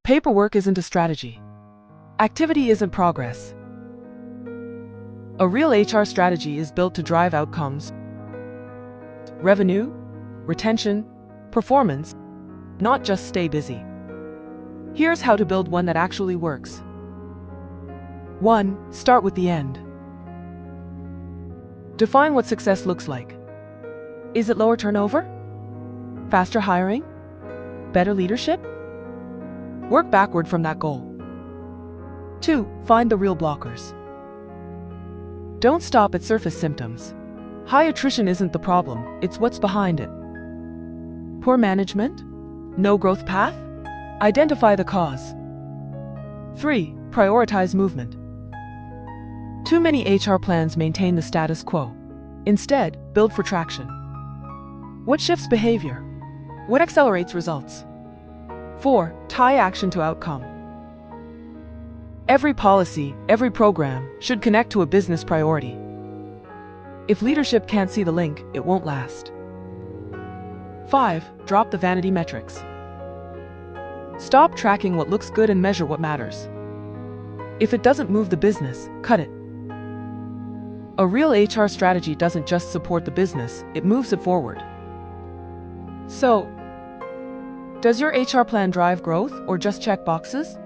Paperwork isn't a strategy. Activity isn't progress. A real HR strategy is built to drive outcomes: revenue, retention, performance, not just stay busy. Here's how to build one that actually works. 1. Start with the end. Define what success looks like. Is it lower turnover? Faster hiring? Better leadership? Work backward from that goal. 2. Find the real blockers. Don't stop at surface symptoms. High attrition isn't the problem, it's what's behind it. Poor management? No growth path? Identify the cause. 3. Prioritize movement. Too many HR plans maintain the status quo. Instead, build for traction. What shifts behavior? What accelerates results? 4. Tie action to outcome. Every policy, every program should connect to a business priority. If leadership can't see the link, it won't last. 5. Drop the vanity metrics. Stop tracking what looks good and measure what matters. If it doesn't move the business, cut it. A real HR strategy doesn't just support the business, it moves it forward. So, does your HR plan drive growth or just check boxes?